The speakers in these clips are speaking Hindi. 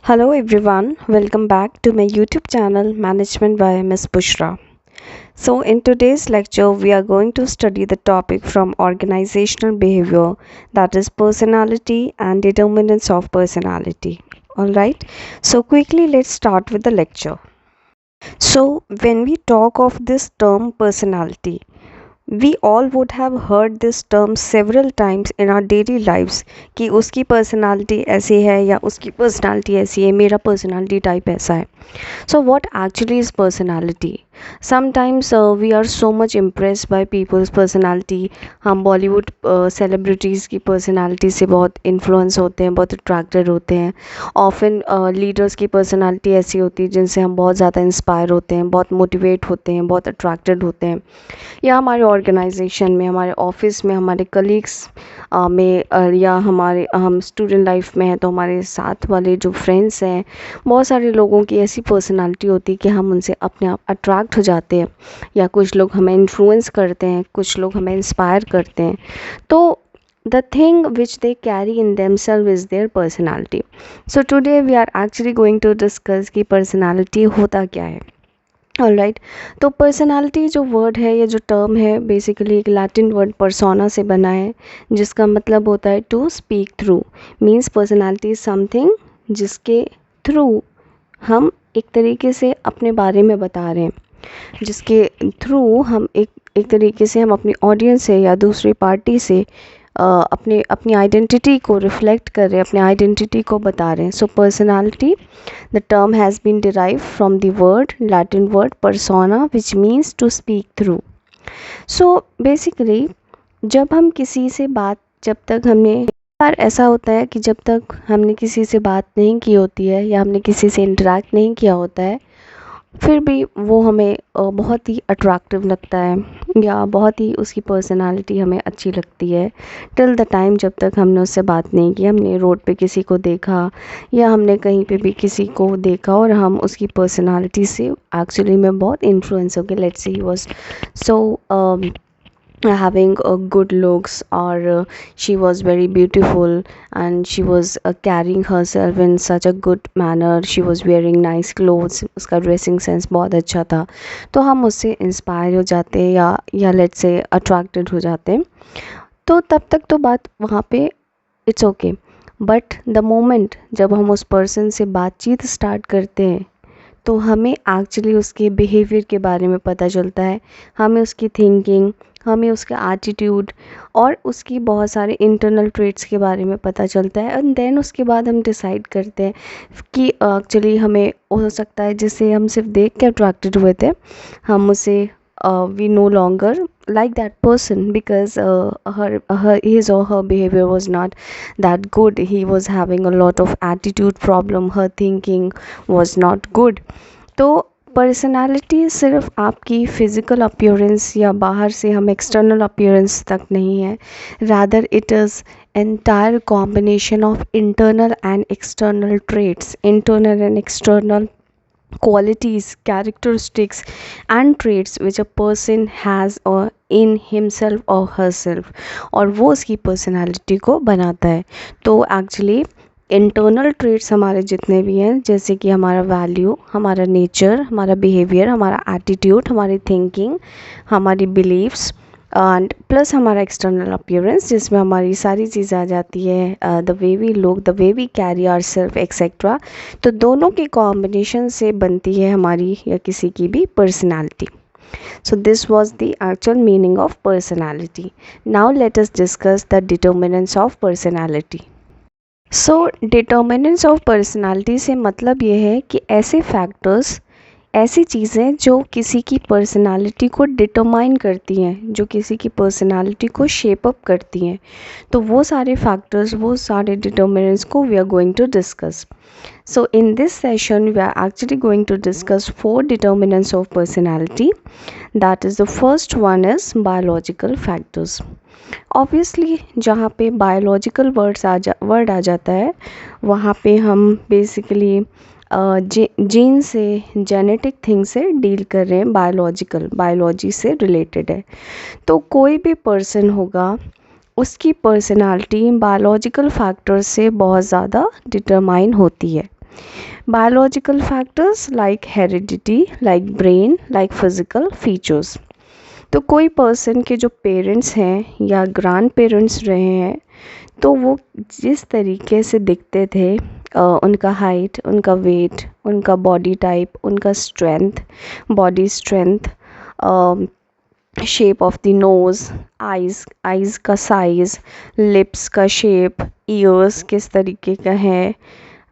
Hello everyone, welcome back to my YouTube channel Management by Ms. Bushra. So in today's lecture we are going to study the topic from organizational behavior, that is personality and determinants of personality. Alright, so quickly let's start with the lecture. So when we talk of this term personality, we all would have heard this term several times in our daily lives कि उसकी पर्सनालिटी ऐसी है या उसकी पर्सनालिटी ऐसी है, मेरा पर्सनालिटी टाइप ऐसा है. So what actually is personality? Sometimes we are so much impressed by people's personality. हम बॉलीवुड सेलिब्रिटीज़ की पर्सनालिटी से बहुत इन्फ्लुएंस होते हैं, बहुत अट्रैक्टेड होते हैं. ऑफन लीडर्स की पर्सनालिटी ऐसी होती है जिनसे हम बहुत ज़्यादा इंस्पायर होते हैं, बहुत मोटिवेट होते हैं, बहुत अट्रैक्टेड होते हैं. या हमारे ऑर्गेनाइजेशन में, हमारे ऑफिस में, हमारे कलीग्स में या हमारे हम स्टूडेंट लाइफ में हैं तो हमारे साथ वाले जो फ्रेंड्स हैं, बहुत सारे लोगों की ऐसी पर्सनालिटी होती है कि हम उनसे अपने आप अट्रैक्ट हो जाते हैं, या कुछ लोग हमें इन्फ्लुएंस करते हैं, कुछ लोग हमें इंस्पायर करते हैं. तो the thing which they carry in themselves is their personality. So today we are actually going to discuss कि personality होता क्या है. ऑलराइट, तो पर्सनालिटी जो वर्ड है या जो टर्म है बेसिकली एक लैटिन वर्ड पर्सोना से बना है, जिसका मतलब होता है to speak through. Means personality is something जिसके थ्रू हम एक तरीके से अपने बारे में बता रहे हैं, जिसके थ्रू हम एक तरीके से हम अपनी ऑडियंस से या दूसरी पार्टी से अपनी आइडेंटिटी को रिफ्लेक्ट कर रहे हैं, अपनी आइडेंटिटी को बता रहे हैं. So personality, the term has been derive from the word Latin word persona which means to speak through. So basically जब हम किसी से बात, जब तक हमने बार ऐसा होता है कि जब तक हमने किसी से बात नहीं की होती है या हमने किसी से इंटरेक्ट नहीं किया होता है, फिर भी वो हमें बहुत ही अट्रैक्टिव लगता है या बहुत ही उसकी पर्सनालिटी हमें अच्छी लगती है टिल द टाइम जब तक हमने उससे बात नहीं की. हमने रोड पे किसी को देखा या हमने कहीं पे भी किसी को देखा और हम उसकी पर्सनालिटी से एक्चुअली में बहुत इन्फ्लुएंस हो गए. Let's say he was so having a good looks, or she was very beautiful and she was carrying herself in such a good manner, she was wearing nice clothes, उसका ड्रेसिंग सेंस बहुत अच्छा था, तो हम उससे इंस्पायर हो जाते हैं या लेट्स से अट्रैक्टेड हो जाते हैं. तो तब तक तो बात वहाँ पे it's okay, but the moment जब हम उस पर्सन से बातचीत स्टार्ट करते हैं तो हमें एक्चुअली उसके बिहेवियर के बारे में पता चलता है, हमें उसकी थिंकिंग, हमें उसका एटीट्यूड और उसकी बहुत सारे इंटरनल ट्रेट्स के बारे में पता चलता है. एंड देन उसके बाद हम डिसाइड करते हैं कि एक्चुअली हमें हो सकता है जिससे हम सिर्फ देख के अट्रैक्टेड हुए थे, हम उसे we no longer like that person because his or her behavior was not that good. He was having a lot of attitude problem, her thinking was not good. तो पर्सनालिटी सिर्फ आपकी फ़िज़िकल अपीयरेंस या बाहर से हम एक्सटर्नल अपीयरेंस तक नहीं है, rather it is entire combination of internal and external traits, internal and external qualities, characteristics and traits which a person has or in himself or herself, और वो उसकी पर्सनालिटी को बनाता है. तो एक्चुअली इंटरनल ट्रेट्स हमारे जितने भी हैं, जैसे कि हमारा वैल्यू, हमारा नेचर, हमारा बिहेवियर, हमारा एटीट्यूड, हमारी थिंकिंग, हमारी बिलीव्स एंड प्लस हमारा एक्सटर्नल अपीयरेंस जिसमें हमारी सारी चीज़ें आ जाती है, the way we look, the way we carry our self etcetera. तो दोनों के कॉम्बिनेशन से बनती है हमारी या किसी की भी personality. So this was the actual meaning of personality. Now let us discuss the determinants of personality. So determinants of personality से मतलब ये है कि ऐसे फैक्टर्स, ऐसी चीज़ें जो किसी की पर्सनालिटी को डिटरमाइन करती हैं, जो किसी की पर्सनालिटी को शेप अप करती हैं, तो वो सारे फैक्टर्स, वो सारे डिटरमिनेंट्स को we are going to discuss. So in this session we are actually going to discuss 4 determinants of personality. That is the first one is biological factors. Obviously जहाँ पे बायोलॉजिकल वर्ड आ जाता है वहाँ पे हम बेसिकली जीन से, जेनेटिक थिंग से डील कर रहे हैं, बायोलॉजी से रिलेटेड है. तो कोई भी पर्सन होगा उसकी पर्सनालिटी बायोलॉजिकल फैक्टर्स से बहुत ज़्यादा डिटरमाइन होती है. Biological factors like heredity, like brain, like physical features. तो कोई पर्सन के जो पेरेंट्स हैं या ग्रैंड पेरेंट्स रहे हैं, तो वो जिस तरीके से दिखते थे, उनका हाइट, उनका वेट, उनका बॉडी टाइप, उनका strength, body strength, shape of the nose, eyes का साइज़, लिप्स का शेप, ईयर्स किस तरीके का है,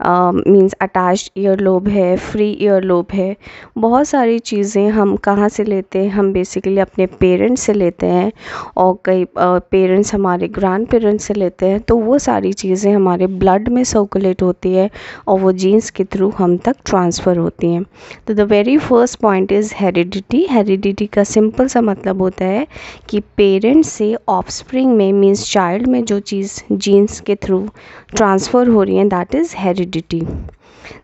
मीन्स अटैच्ड ईयर लोब है, फ्री ईयर लोब है। बहुत सारी चीज़ें हम कहाँ से लेते हैं, हम बेसिकली अपने पेरेंट्स से लेते हैं, और कई पेरेंट्स हमारे ग्रैंड पेरेंट्स से लेते हैं। तो वो सारी चीज़ें हमारे ब्लड में सर्कुलेट होती है और वो जीन्स के थ्रू हम तक ट्रांसफ़र होती हैं। तो the very first point is heredity. Heredity का सिंपल सा मतलब होता है कि पेरेंट्स से ऑफस्प्रिंग में, मीन्स चाइल्ड में जो चीज़ जीन्स के थ्रू ट्रांसफ़र हो रही है, that is heredity.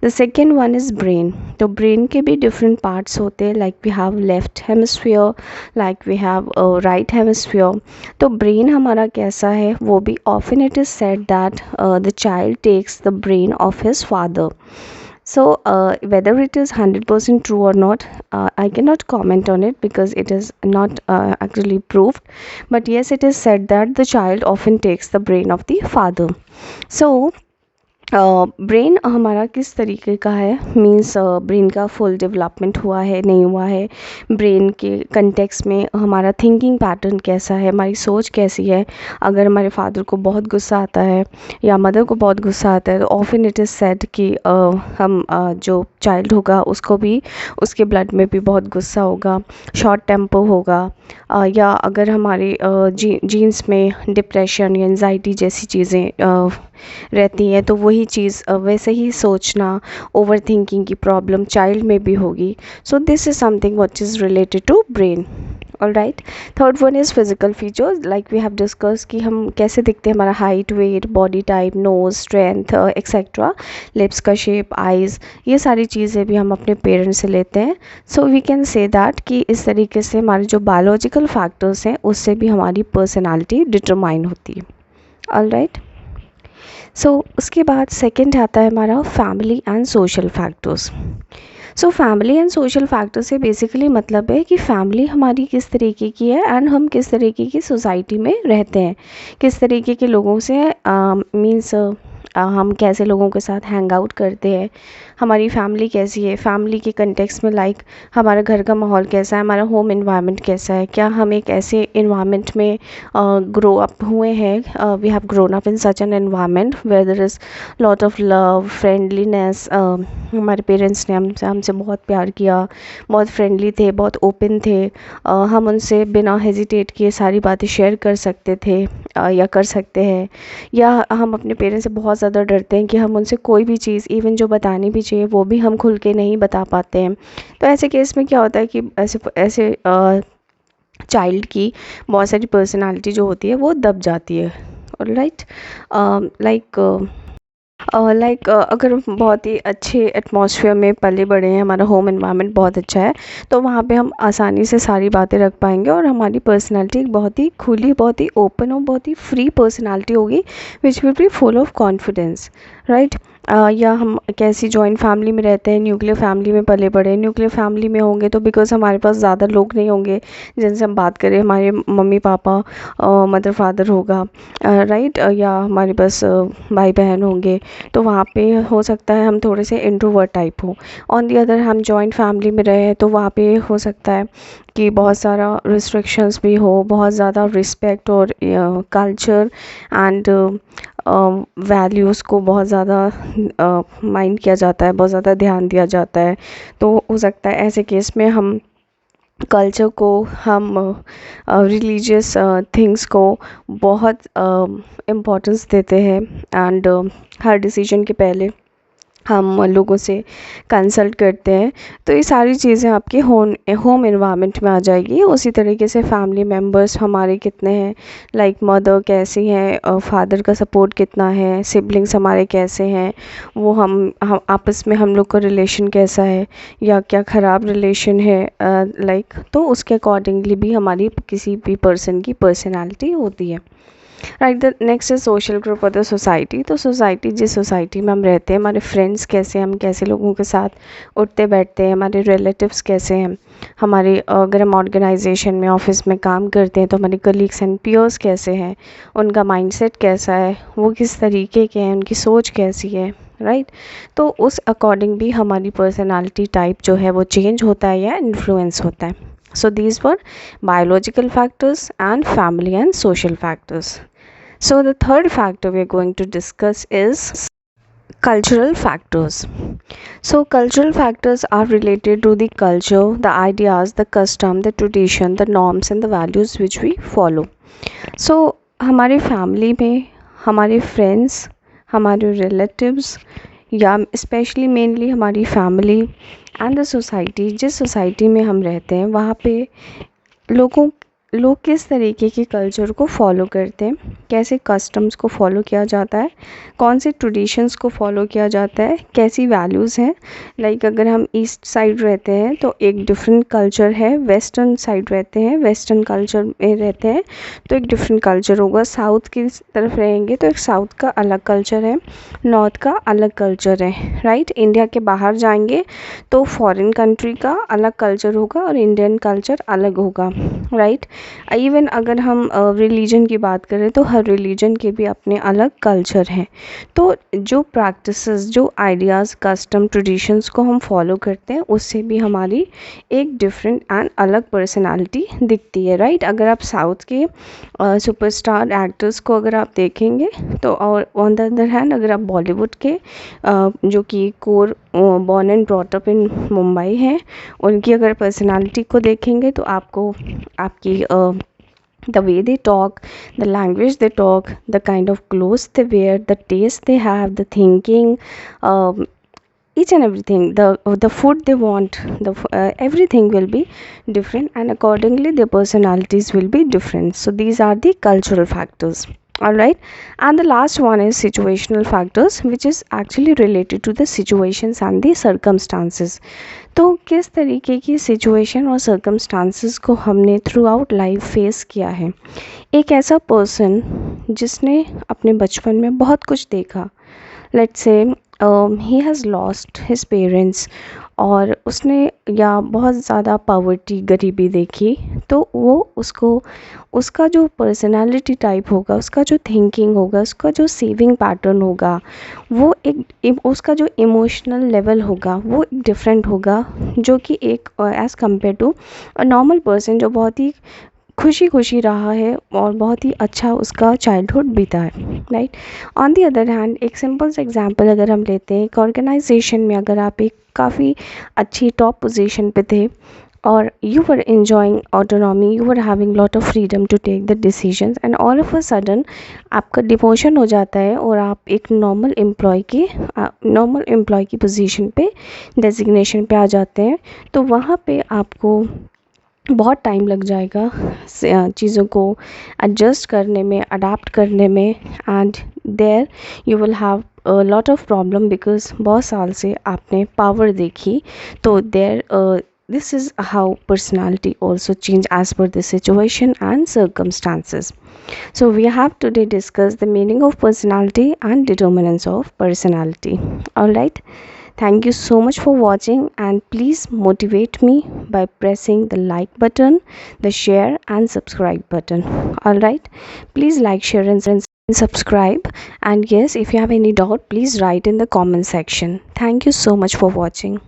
The second one is brain. तो ब्रेन के भी डिफरेंट पार्ट्स होते हैं, like we have left hemisphere, like we have right hemisphere. तो ब्रेन हमारा कैसा है, वो भी often it is said that the child takes the brain of his father. So whether it is 100% true or not, I cannot comment on it because it is not actually proved. But yes, it is said that the child often takes the brain of the father. So brain हमारा किस तरीके का है, मीन्स ब्रेन का फुल डेवलपमेंट हुआ है, नहीं हुआ है, ब्रेन के कंटेक्स्ट में हमारा थिंकिंग पैटर्न कैसा है, हमारी सोच कैसी है। अगर हमारे फादर को बहुत गुस्सा आता है या मदर को बहुत गुस्सा आता है, तो ऑफन इट इज़ सेड कि हम जो चाइल्ड होगा उसको भी, उसके ब्लड में भी बहुत गुस्सा होगा, शॉर्ट टेम्पर होगा, या अगर हमारे जीन्स में डिप्रेशन या एंजाइटी जैसी चीज़ें रहती हैं, तो वही चीज़ वैसे ही सोचना, ओवर थिंकिंग की प्रॉब्लम चाइल्ड में भी होगी. So this is something what is related to brain. All right. Third one is physical features, like we have discuss कि हम कैसे दिखते हैं, हमारा height, weight, body type, nose, strength etcetera, lips का शेप, आइज़, ये सारी चीज़ें भी हम अपने पेरेंट्स से लेते हैं. So we can say that कि इस तरीके से हमारे जो बायोलॉजिकल फैक्टर्स हैं उससे भी हमारी पर्सनालिटी डिटरमाइन होती है. All right. सो उसके बाद सेकंड आता है हमारा family and social factors. So family and social factor से बेसिकली मतलब है कि फैमिली हमारी किस तरीके की है एंड हम किस तरीके की सोसाइटी में रहते हैं, किस तरीके के लोगों से, मीन्स हम कैसे लोगों के साथ हैंग आउट करते हैं, हमारी फैमिली कैसी है, फैमिली के कंटेक्स्ट में, लाइक हमारा घर का माहौल कैसा है, हमारा होम एनवायरनमेंट कैसा है, क्या हम एक ऐसे एनवायरनमेंट में ग्रो अप हुए हैं, we have grown up in such an environment where there is lot of love, friendliness. हमारे पेरेंट्स ने हमसे बहुत प्यार किया, बहुत फ्रेंडली थे, बहुत ओपन थे, हम उनसे बिना हेजिटेट किए सारी बातें शेयर कर सकते थे या कर सकते हैं, या हम अपने पेरेंट्स से बहुत ज़्यादा डरते हैं कि हम उनसे कोई भी चीज़ इवन जो बतानी भी चाहिए वो भी हम खुल के नहीं बता पाते हैं. तो ऐसे केस में क्या होता है कि ऐसे चाइल्ड की बहुत सारी पर्सनालिटी जो होती है वो दब जाती है. राइट. लाइक अगर हम बहुत ही अच्छे एटमॉस्फेयर में पले बड़े हैं, हमारा होम एनवायरनमेंट बहुत अच्छा है, तो वहाँ पे हम आसानी से सारी बातें रख पाएंगे और हमारी पर्सनालिटी बहुत ही खुली, बहुत ही ओपन और बहुत ही फ्री पर्सनालिटी होगी, which will be full of confidence. Right. या हम कैसी जॉइंट फैमिली में रहते हैं, न्यूक्लियर फैमिली में पले बड़े, न्यूक्लियर फैमिली में होंगे तो बिकॉज हमारे पास ज़्यादा लोग नहीं होंगे जिनसे हम बात करें, हमारे मम्मी पापा, मदर फादर होगा, राइट, या हमारे पास भाई बहन होंगे, तो वहाँ पे हो सकता है हम थोड़े से इंट्रोवर्ट टाइप हो. ऑन दी अदर हम जॉइंट फैमिली में रहे तो वहाँ पे हो सकता है कि बहुत सारा रिस्ट्रिक्शंस भी हो, बहुत ज़्यादा रिस्पेक्ट और कल्चर एंड वैल्यूज़ को बहुत ज़्यादा माइंड किया जाता है, बहुत ज़्यादा ध्यान दिया जाता है. तो हो सकता है ऐसे केस में हम कल्चर को, हम रिलीजियस थिंग्स को बहुत इम्पोर्टेंस देते हैं एंड हर डिसीजन के पहले हम लोगों से कंसल्ट करते हैं. तो ये सारी चीज़ें आपके होम एनवायरनमेंट में आ जाएगी. उसी तरीके से फैमिली मेम्बर्स हमारे कितने हैं, लाइक मदर कैसी हैं, फादर का सपोर्ट कितना है, सिबलिंग्स हमारे कैसे हैं, वो हम आपस में हम लोग का रिलेशन कैसा है या क्या ख़राब रिलेशन है, लाइक, तो उसके अकॉर्डिंगली भी हमारी किसी भी पर्सन की पर्सनालिटी होती है. Right. The next is social group और द सोसाइटी। तो सोसाइटी, जिस सोसाइटी में हम रहते हैं, हमारे फ्रेंड्स कैसे हैं, हम कैसे लोगों के साथ उठते बैठते हैं, हमारे रिलेटिव्स कैसे हैं, हमारे अगर हम ऑर्गेनाइजेशन में ऑफिस में काम करते हैं तो हमारे कलीग्स एंड पीयर्स कैसे हैं, उनका माइंडसेट कैसा है, वो किस तरीके के हैं, उनकी सोच कैसी है, राइट। तो उस अकॉर्डिंग भी हमारी पर्सनालिटी टाइप जो है वो चेंज होता है या इन्फ्लुएंस होता है। So these were biological factors and family and social factors. So the third factor we are going to discuss is cultural factors. So cultural factors are related to the culture, the ideas, the custom, the tradition, the norms and the values which we follow. So हमारे फैमिली में हमारे फ्रेंड्स, हमारे रिलेटिव्स या स्पेशली मेनली हमारी फैमिली एंड द सोसाइटी, जिस सोसाइटी में हम रहते हैं वहाँ पे लोग किस तरीके के कल्चर को फॉलो करते हैं, कैसे कस्टम्स को फॉलो किया जाता है, कौन से ट्रेडिशंस को फॉलो किया जाता है, कैसी वैल्यूज़ हैं। लाइक अगर हम ईस्ट साइड रहते हैं तो एक डिफरेंट कल्चर है, वेस्टर्न साइड रहते हैं, वेस्टर्न कल्चर में रहते हैं तो एक डिफरेंट कल्चर होगा, साउथ की तरफ रहेंगे तो एक साउथ का अलग कल्चर है, नॉर्थ का अलग कल्चर है, राइट। इंडिया के बाहर जाएंगे तो फॉरेन कंट्री का अलग कल्चर होगा और इंडियन कल्चर अलग होगा, राइट। इवन अगर हम रिलीजन की बात करें तो हर रिलीजन के भी अपने अलग कल्चर हैं। तो जो प्रैक्टिसेस, जो आइडियाज़, कस्टम, ट्रेडिशंस को हम फॉलो करते हैं उससे भी हमारी एक डिफरेंट एंड अलग पर्सनालिटी दिखती है, राइट। अगर आप साउथ के सुपरस्टार एक्टर्स को अगर आप देखेंगे तो, और ऑन द अदर हैंड अगर आप बॉलीवुड के जो कि core born and brought up in Mumbai हैं, उनकी अगर पर्सनालिटी को देखेंगे तो आपको आपकी the way they talk, the language they talk, the kind of clothes they wear, the taste they have, the thinking, um, each and everything, the food they want, everything will be different and accordingly their personalities will be different. So these are the cultural factors. All right. And the last one is situational factors, which is actually related to the situations and the circumstances. तो किस तरीके की सिचुएशन और सर्कमस्टांसेस को हमने थ्रू आउट लाइफ फेस किया है। एक ऐसा पर्सन जिसने अपने बचपन में बहुत कुछ देखा, let's say he has lost his parents, और उसने या बहुत ज़्यादा पावर्टी, गरीबी देखी, तो वो उसका जो पर्सनालिटी टाइप होगा, उसका जो थिंकिंग होगा, उसका जो सेविंग पैटर्न होगा, वो उसका जो इमोशनल लेवल होगा वो एक डिफरेंट होगा, जो कि एक as compare to a normal person जो बहुत ही खुशी रहा है और बहुत ही अच्छा उसका चाइल्डहुड बीता है, right. On the other hand एक सिंपल सा एग्जांपल अगर हम लेते हैं, एक ऑर्गेनाइजेशन में अगर आप एक काफ़ी अच्छी टॉप पोजीशन पे थे और you were enjoying autonomy, you were having lot of freedom to take the decisions, and all of a sudden आपका डिमोशन हो जाता है और आप एक नॉर्मल एम्प्लॉय की पोजीशन पे, डेजिग्नेशन पे आ जाते हैं। तो वहाँ पे आपको बहुत टाइम लग जाएगा चीज़ों को एडजस्ट करने में, अडाप्ट करने में, and there you will have lot of problem because बहुत साल से आपने पावर देखी। तो there this is how personality also change as per the situation and circumstances. So we have today discussed the meaning of personality and determinants of personality. All right. Thank you so much for watching, and please motivate me by pressing the like button, the share and subscribe button. All right. Please like, share and subscribe. And yes, if you have any doubt, please write in the comment section. Thank you so much for watching.